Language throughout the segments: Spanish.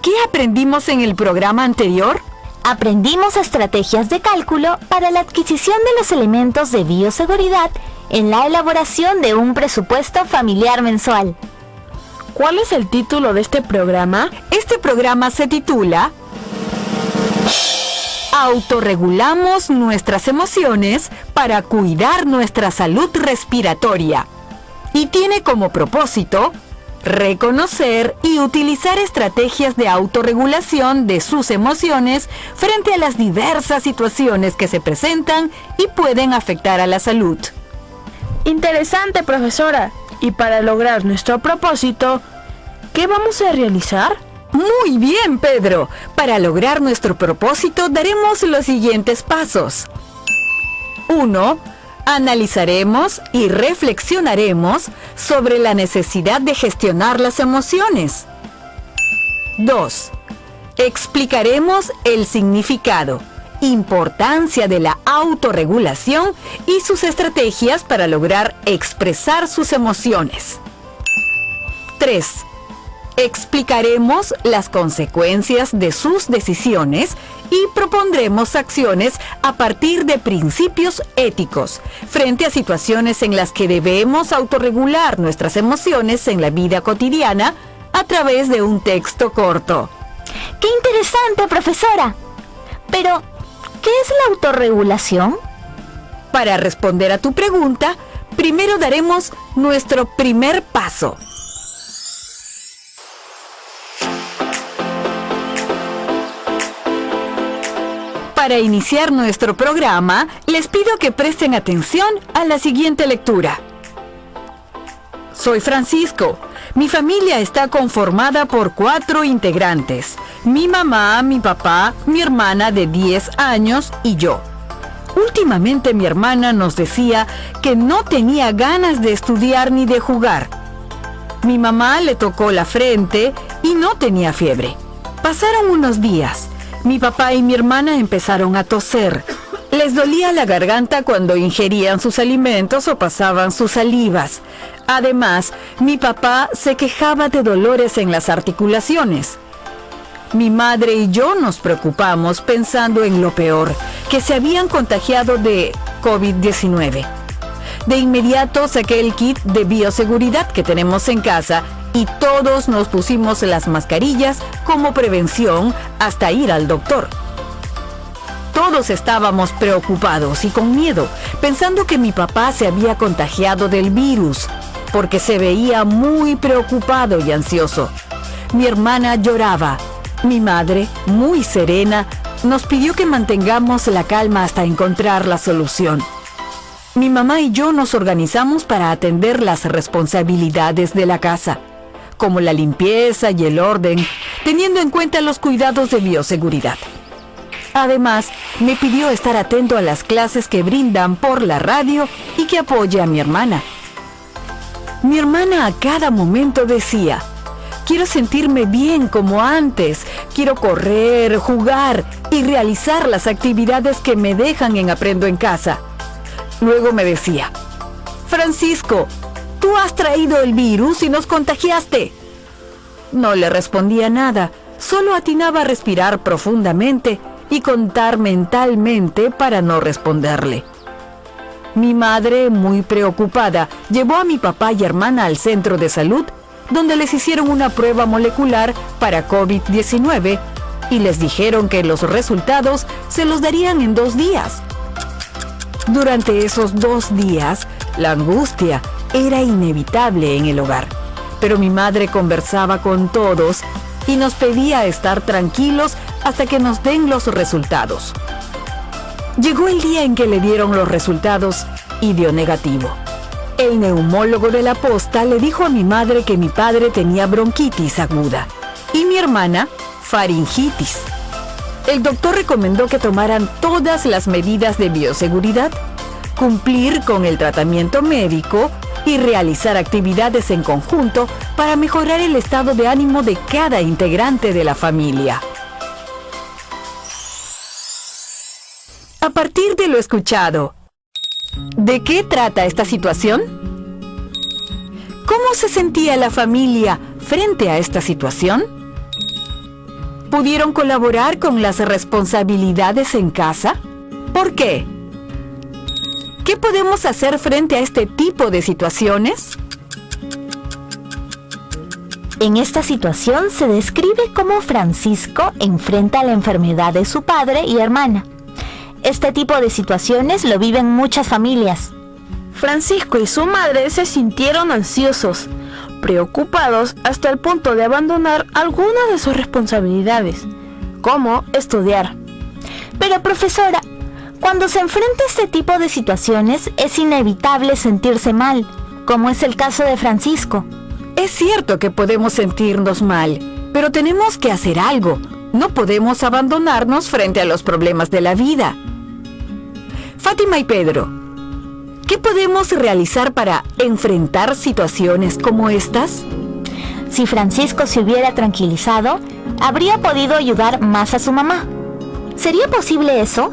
¿Qué aprendimos en el programa anterior? Aprendimos estrategias de cálculo para la adquisición de los elementos de bioseguridad en la elaboración de un presupuesto familiar mensual. ¿Cuál es el título de este programa? Este programa se titula Autorregulamos nuestras emociones para cuidar nuestra salud respiratoria y tiene como propósito reconocer y utilizar estrategias de autorregulación de sus emociones frente a las diversas situaciones que se presentan y pueden afectar a la salud. Interesante, profesora. Y para lograr nuestro propósito, ¿qué vamos a realizar? Muy bien, Pedro. Para lograr nuestro propósito daremos los siguientes pasos. 1. Analizaremos y reflexionaremos sobre la necesidad de gestionar las emociones. 2. Explicaremos el significado, importancia de la autorregulación y sus estrategias para lograr expresar sus emociones. 3. Explicaremos las consecuencias de sus decisiones y propondremos acciones a partir de principios éticos frente a situaciones en las que debemos autorregular nuestras emociones en la vida cotidiana a través de un texto corto. ¡Qué interesante, profesora! Pero, ¿qué es la autorregulación? Para responder a tu pregunta, primero daremos nuestro primer paso. Para iniciar nuestro programa, les pido que presten atención a la siguiente lectura. Soy Francisco. Mi familia está conformada por 4 integrantes. Mi mamá, mi papá, mi hermana de 10 años y yo. Últimamente mi hermana nos decía que no tenía ganas de estudiar ni de jugar. Mi mamá le tocó la frente y no tenía fiebre. Pasaron unos días. Mi papá y mi hermana empezaron a toser. Les dolía la garganta cuando ingerían sus alimentos o pasaban sus salivas. Además, mi papá se quejaba de dolores en las articulaciones. Mi madre y yo nos preocupamos pensando en lo peor, que se habían contagiado de COVID-19. De inmediato saqué el kit de bioseguridad que tenemos en casa y todos nos pusimos las mascarillas como prevención hasta ir al doctor. Todos estábamos preocupados y con miedo, pensando que mi papá se había contagiado del virus, porque se veía muy preocupado y ansioso. Mi hermana lloraba. Mi madre, muy serena, nos pidió que mantengamos la calma hasta encontrar la solución. Mi mamá y yo nos organizamos para atender las responsabilidades de la casa, como la limpieza y el orden, teniendo en cuenta los cuidados de bioseguridad. Además, me pidió estar atento a las clases que brindan por la radio y que apoye a mi hermana. Mi hermana a cada momento decía: quiero sentirme bien como antes, quiero correr, jugar y realizar las actividades que me dejan en Aprendo en Casa. Luego me decía: Francisco, tú has traído el virus y nos contagiaste. No le respondía nada, solo atinaba a respirar profundamente y contar mentalmente para no responderle. Mi madre, muy preocupada, llevó a mi papá y hermana al centro de salud, donde les hicieron una prueba molecular para COVID-19 y les dijeron que los resultados se los darían en 2 días. Durante esos 2 días, la angustia era inevitable en el hogar, pero mi madre conversaba con todos y nos pedía estar tranquilos hasta que nos den los resultados. Llegó el día en que le dieron los resultados y dio negativo. El neumólogo de la posta le dijo a mi madre que mi padre tenía bronquitis aguda y mi hermana faringitis. El doctor recomendó que tomaran todas las medidas de bioseguridad, cumplir con el tratamiento médico y realizar actividades en conjunto para mejorar el estado de ánimo de cada integrante de la familia. A partir de lo escuchado, ¿de qué trata esta situación? ¿Cómo se sentía la familia frente a esta situación? ¿Pudieron colaborar con las responsabilidades en casa? ¿Por qué? ¿Qué podemos hacer frente a este tipo de situaciones? En esta situación se describe cómo Francisco enfrenta la enfermedad de su padre y hermana. Este tipo de situaciones lo viven muchas familias. Francisco y su madre se sintieron ansiosos, preocupados hasta el punto de abandonar algunas de sus responsabilidades, como estudiar. Pero profesora, cuando se enfrenta a este tipo de situaciones es inevitable sentirse mal, como es el caso de Francisco. Es cierto que podemos sentirnos mal, pero tenemos que hacer algo. No podemos abandonarnos frente a los problemas de la vida. Fátima y Pedro, ¿qué podemos realizar para enfrentar situaciones como estas? Si Francisco se hubiera tranquilizado, habría podido ayudar más a su mamá. ¿Sería posible eso?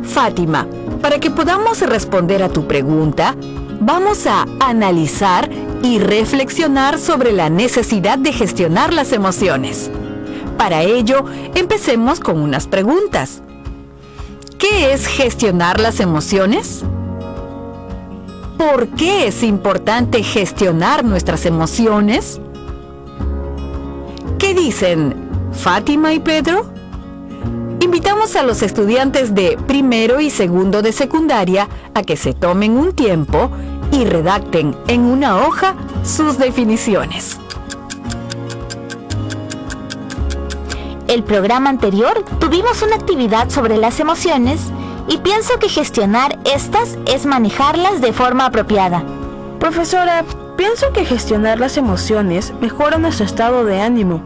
Fátima, para que podamos responder a tu pregunta, vamos a analizar y reflexionar sobre la necesidad de gestionar las emociones. Para ello, empecemos con unas preguntas. ¿Qué es gestionar las emociones? ¿Por qué es importante gestionar nuestras emociones? ¿Qué dicen Fátima y Pedro? Invitamos a los estudiantes de primero y segundo de secundaria a que se tomen un tiempo y redacten en una hoja sus definiciones. El programa anterior tuvimos una actividad sobre las emociones y pienso que gestionar estas es manejarlas de forma apropiada. Profesora, pienso que gestionar las emociones mejora nuestro estado de ánimo.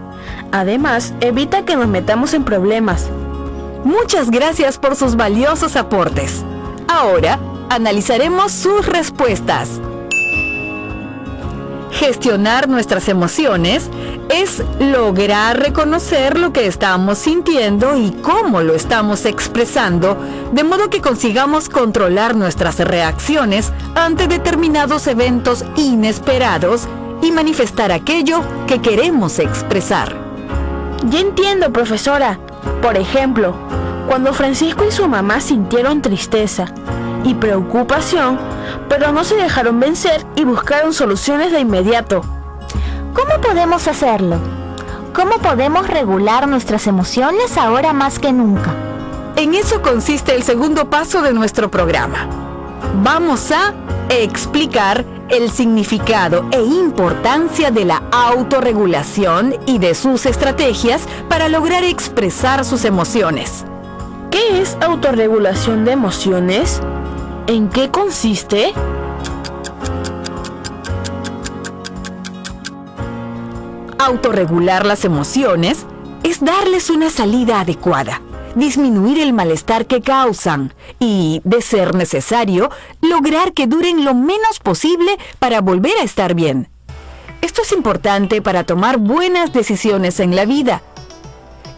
Además, evita que nos metamos en problemas. Muchas gracias por sus valiosos aportes. Ahora, analizaremos sus respuestas. Gestionar nuestras emociones es lograr reconocer lo que estamos sintiendo y cómo lo estamos expresando, de modo que consigamos controlar nuestras reacciones ante determinados eventos inesperados y manifestar aquello que queremos expresar. Ya entiendo, profesora. Por ejemplo, cuando Francisco y su mamá sintieron tristeza y preocupación, pero no se dejaron vencer y buscaron soluciones de inmediato. ¿Cómo podemos hacerlo? ¿Cómo podemos regular nuestras emociones ahora más que nunca? En eso consiste el segundo paso de nuestro programa. Vamos a explicar el significado e importancia de la autorregulación y de sus estrategias para lograr expresar sus emociones. ¿Qué es autorregulación de emociones? ¿En qué consiste? Autorregular las emociones es darles una salida adecuada, disminuir el malestar que causan y, de ser necesario, lograr que duren lo menos posible para volver a estar bien. Esto es importante para tomar buenas decisiones en la vida.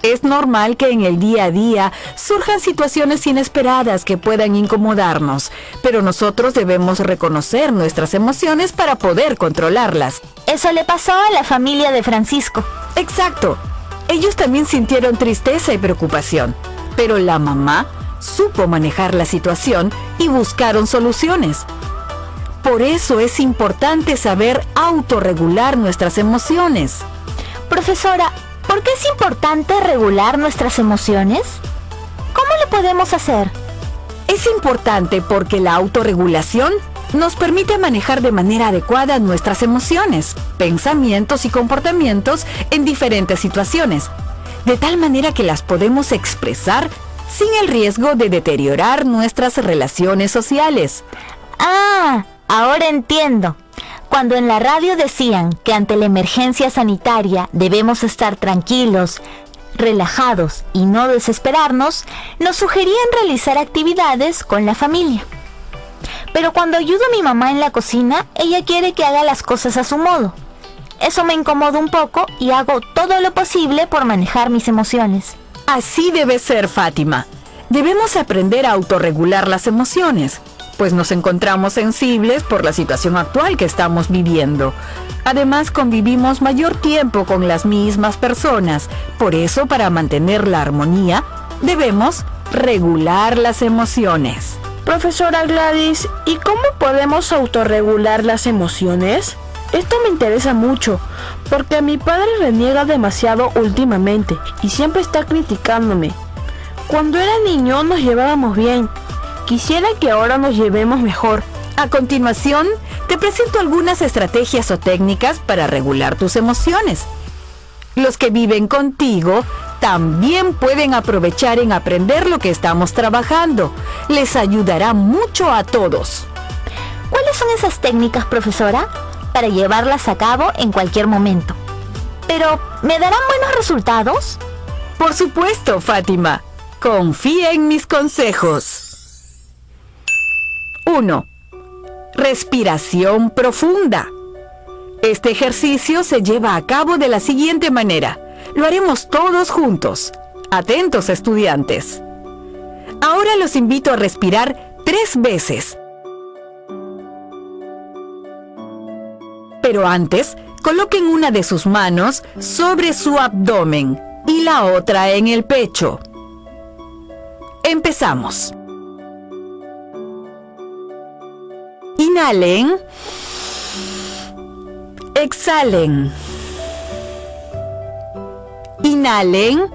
Es normal que en el día a día surjan situaciones inesperadas que puedan incomodarnos, pero nosotros debemos reconocer nuestras emociones para poder controlarlas. Eso le pasó a la familia de Francisco. Exacto. Ellos también sintieron tristeza y preocupación, pero la mamá supo manejar la situación y buscaron soluciones. Por eso es importante saber autorregular nuestras emociones. Profesora, ¿por qué es importante regular nuestras emociones? ¿Cómo lo podemos hacer? Es importante porque la autorregulación nos permite manejar de manera adecuada nuestras emociones, pensamientos y comportamientos en diferentes situaciones, de tal manera que las podemos expresar sin el riesgo de deteriorar nuestras relaciones sociales. Ah, ahora entiendo. Cuando en la radio decían que ante la emergencia sanitaria debemos estar tranquilos, relajados y no desesperarnos, nos sugerían realizar actividades con la familia. Pero cuando ayudo a mi mamá en la cocina, ella quiere que haga las cosas a su modo. Eso me incomoda un poco y hago todo lo posible por manejar mis emociones. Así debe ser, Fátima. Debemos aprender a autorregular las emociones. pues nos encontramos sensibles por la situación actual que estamos viviendo. Además, convivimos mayor tiempo con las mismas personas. Por eso, para mantener la armonía, debemos regular las emociones. Profesora Gladys, ¿y cómo podemos autorregular las emociones? Esto me interesa mucho, porque mi padre reniega demasiado últimamente y siempre está criticándome. Cuando era niño nos llevábamos bien. Quisiera que ahora nos llevemos mejor. A continuación, te presento algunas estrategias o técnicas para regular tus emociones. Los que viven contigo también pueden aprovechar en aprender lo que estamos trabajando. Les ayudará mucho a todos. ¿Cuáles son esas técnicas, profesora? Para llevarlas a cabo en cualquier momento. ¿Pero me darán buenos resultados? Por supuesto, Fátima. Confía en mis consejos. 1. Respiración profunda. Este ejercicio se lleva a cabo de la siguiente manera. Lo haremos todos juntos. Atentos, estudiantes. Ahora los invito a respirar 3 veces. Pero antes, coloquen una de sus manos sobre su abdomen y la otra en el pecho. Empezamos. Inhalen. Exhalen. Inhalen.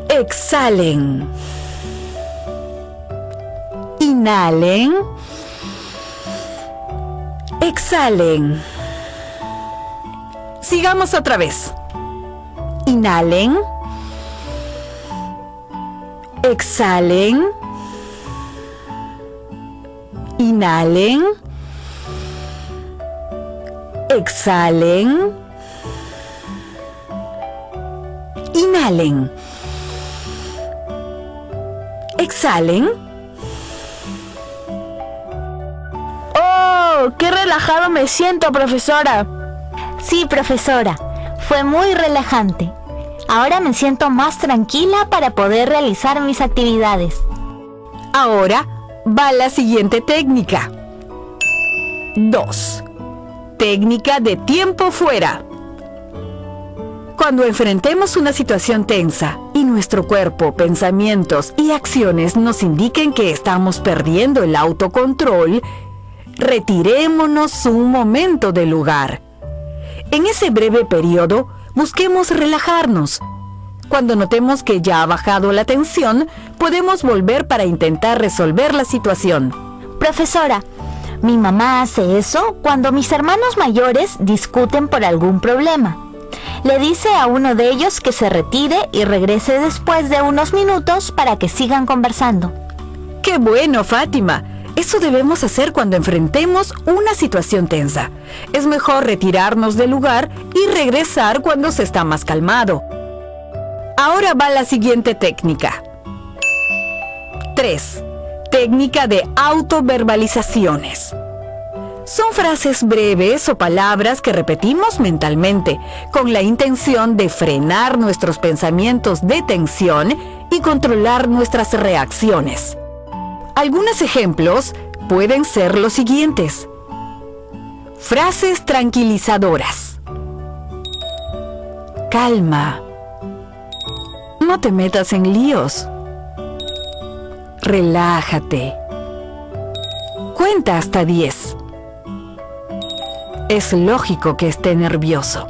Exhalen. Inhalen. Exhalen. Sigamos otra vez. Inhalen. Exhalen. Inhalen. Exhalen. Inhalen. Exhalen. ¡Oh! ¡Qué relajado me siento, profesora! Sí, profesora. Fue muy relajante. Ahora me siento más tranquila para poder realizar mis actividades. Ahora va la siguiente técnica. 2. Técnica de tiempo fuera. Cuando enfrentemos una situación tensa y nuestro cuerpo, pensamientos y acciones nos indiquen que estamos perdiendo el autocontrol, retirémonos un momento del lugar. En ese breve periodo, busquemos relajarnos. Cuando notemos que ya ha bajado la tensión, podemos volver para intentar resolver la situación. Profesora, mi mamá hace eso cuando mis hermanos mayores discuten por algún problema. Le dice a uno de ellos que se retire y regrese después de unos minutos para que sigan conversando. ¡Qué bueno, Fátima! Eso debemos hacer cuando enfrentemos una situación tensa. Es mejor retirarnos del lugar y regresar cuando se está más calmado. Ahora va la siguiente técnica. 3. Técnica de autoverbalizaciones. Son frases breves o palabras que repetimos mentalmente, con la intención de frenar nuestros pensamientos de tensión y controlar nuestras reacciones. Algunos ejemplos pueden ser los siguientes. Frases tranquilizadoras. Calma. No te metas en líos. Relájate. Cuenta hasta 10. Es lógico que esté nervioso.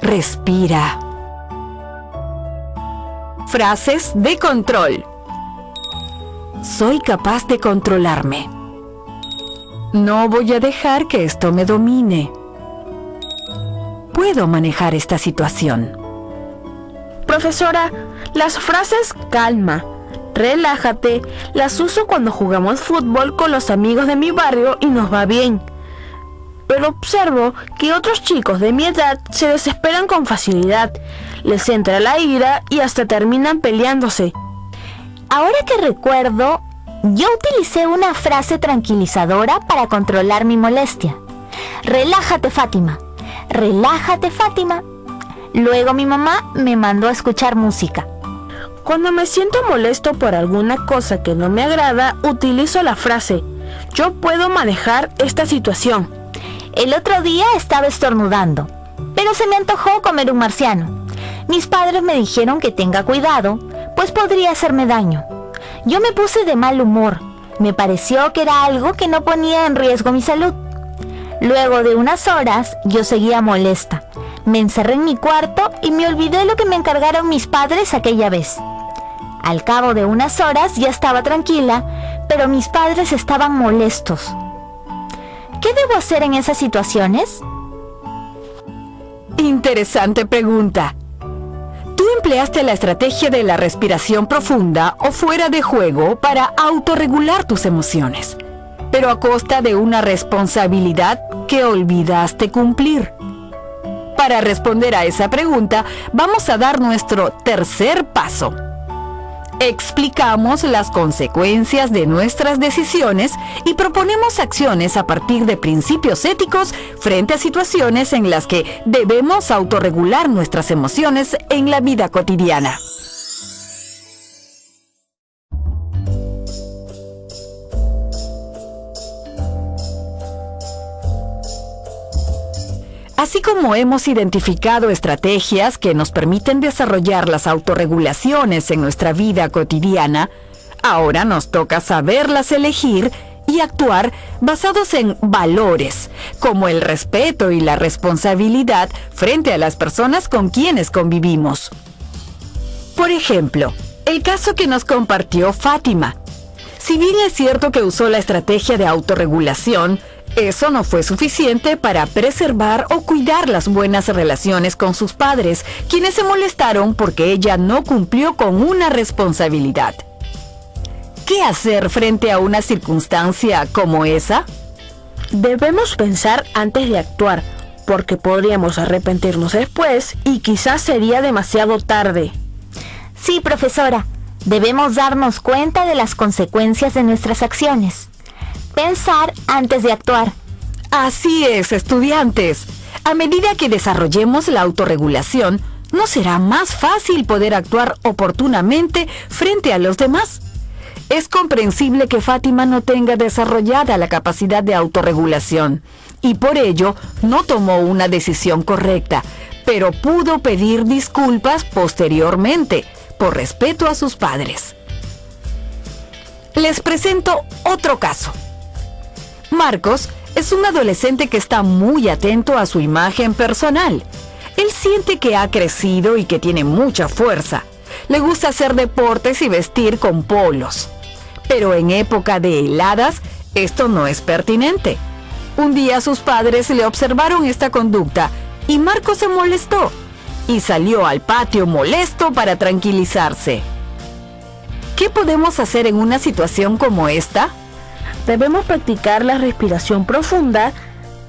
Respira. Frases de control. Soy capaz de controlarme. No voy a dejar que esto me domine. Puedo manejar esta situación. Profesora, las frases calma, relájate, las uso cuando jugamos fútbol con los amigos de mi barrio y nos va bien. Pero observo que otros chicos de mi edad se desesperan con facilidad, les entra la ira y hasta terminan peleándose. Ahora que recuerdo, yo utilicé una frase tranquilizadora para controlar mi molestia. Relájate, Fátima. Relájate, Fátima. Luego mi mamá me mandó a escuchar música. Cuando me siento molesto por alguna cosa que no me agrada, utilizo la frase: yo puedo manejar esta situación. El otro día estaba estornudando, pero se me antojó comer un marciano. Mis padres me dijeron que tenga cuidado, pues podría hacerme daño. Yo me puse de mal humor. Me pareció que era algo que no ponía en riesgo mi salud. Luego de unas horas, yo seguía molesta. Me encerré en mi cuarto y me olvidé lo que me encargaron mis padres aquella vez. Al cabo de unas horas ya estaba tranquila, pero mis padres estaban molestos. ¿Qué debo hacer en esas situaciones? Interesante pregunta. ¿Tú empleaste la estrategia de la respiración profunda o fuera de juego para autorregular tus emociones, pero a costa de una responsabilidad que olvidaste cumplir? Para responder a esa pregunta, vamos a dar nuestro tercer paso. Explicamos las consecuencias de nuestras decisiones y proponemos acciones a partir de principios éticos frente a situaciones en las que debemos autorregular nuestras emociones en la vida cotidiana. Así como hemos identificado estrategias que nos permiten desarrollar las autorregulaciones en nuestra vida cotidiana, ahora nos toca saberlas elegir y actuar basados en valores, como el respeto y la responsabilidad frente a las personas con quienes convivimos. Por ejemplo, el caso que nos compartió Fátima. Si bien es cierto que usó la estrategia de autorregulación, eso no fue suficiente para preservar o cuidar las buenas relaciones con sus padres, quienes se molestaron porque ella no cumplió con una responsabilidad. ¿Qué hacer frente a una circunstancia como esa? Debemos pensar antes de actuar, porque podríamos arrepentirnos después y quizás sería demasiado tarde. Sí, profesora, debemos darnos cuenta de las consecuencias de nuestras acciones. Pensar antes de actuar. Así es, estudiantes. A medida que desarrollemos la autorregulación, ¿no será más fácil poder actuar oportunamente frente a los demás? Es comprensible que Fátima no tenga desarrollada la capacidad de autorregulación y por ello no tomó una decisión correcta, pero pudo pedir disculpas posteriormente por respeto a sus padres. Les presento otro caso. Marcos es un adolescente que está muy atento a su imagen personal. Él siente que ha crecido y que tiene mucha fuerza. Le gusta hacer deportes y vestir con polos. Pero en época de heladas, esto no es pertinente. Un día sus padres le observaron esta conducta y Marcos se molestó y salió al patio molesto para tranquilizarse. ¿Qué podemos hacer en una situación como esta? Debemos practicar la respiración profunda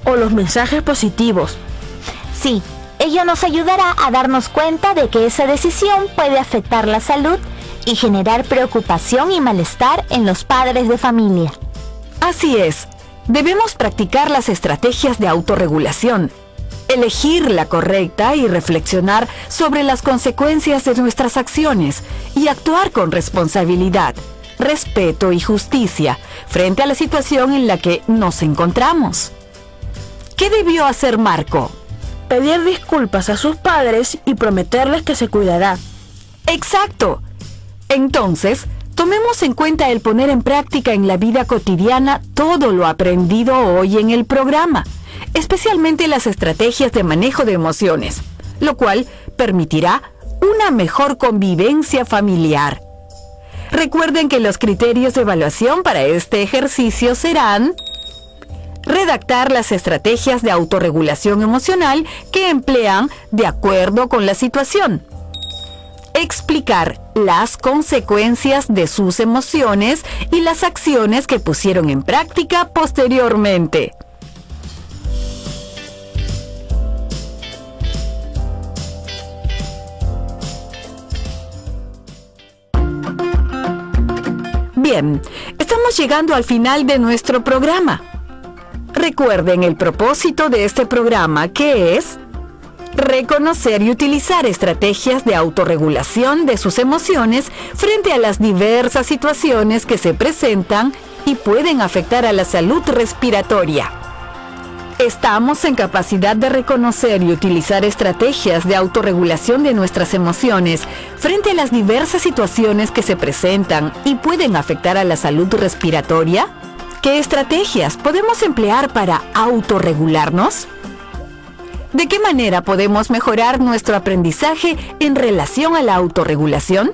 o los mensajes positivos. Sí, ello nos ayudará a darnos cuenta de que esa decisión puede afectar la salud y generar preocupación y malestar en los padres de familia. Así es, debemos practicar las estrategias de autorregulación, elegir la correcta y reflexionar sobre las consecuencias de nuestras acciones y actuar con responsabilidad, respeto y justicia frente a la situación en la que nos encontramos. ¿Qué debió hacer Marco? Pedir disculpas a sus padres y prometerles que se cuidará. ¡Exacto! Entonces, tomemos en cuenta el poner en práctica en la vida cotidiana todo lo aprendido hoy en el programa, especialmente las estrategias de manejo de emociones, lo cual permitirá una mejor convivencia familiar. Recuerden que los criterios de evaluación para este ejercicio serán: redactar las estrategias de autorregulación emocional que emplean de acuerdo con la situación, explicar las consecuencias de sus emociones y las acciones que pusieron en práctica posteriormente. Bien, estamos llegando al final de nuestro programa. Recuerden el propósito de este programa, que es Reconocer y utilizar estrategias de autorregulación de sus emociones frente a las diversas situaciones que se presentan y pueden afectar a la salud respiratoria. Estamos en capacidad de reconocer y utilizar estrategias de autorregulación de nuestras emociones frente a las diversas situaciones que se presentan y pueden afectar a la salud respiratoria. ¿Qué estrategias podemos emplear para autorregularnos? ¿De qué manera podemos mejorar nuestro aprendizaje en relación a la autorregulación?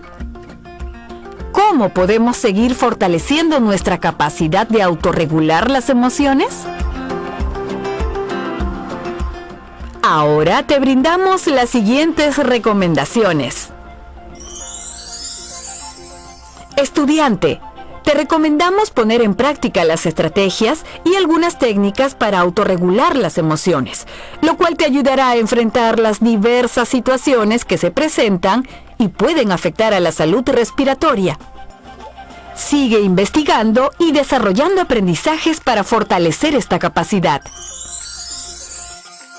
¿Cómo podemos seguir fortaleciendo nuestra capacidad de autorregular las emociones? Ahora te brindamos las siguientes recomendaciones. Estudiante, te recomendamos poner en práctica las estrategias y algunas técnicas para autorregular las emociones, lo cual te ayudará a enfrentar las diversas situaciones que se presentan y pueden afectar a la salud respiratoria. Sigue investigando y desarrollando aprendizajes para fortalecer esta capacidad.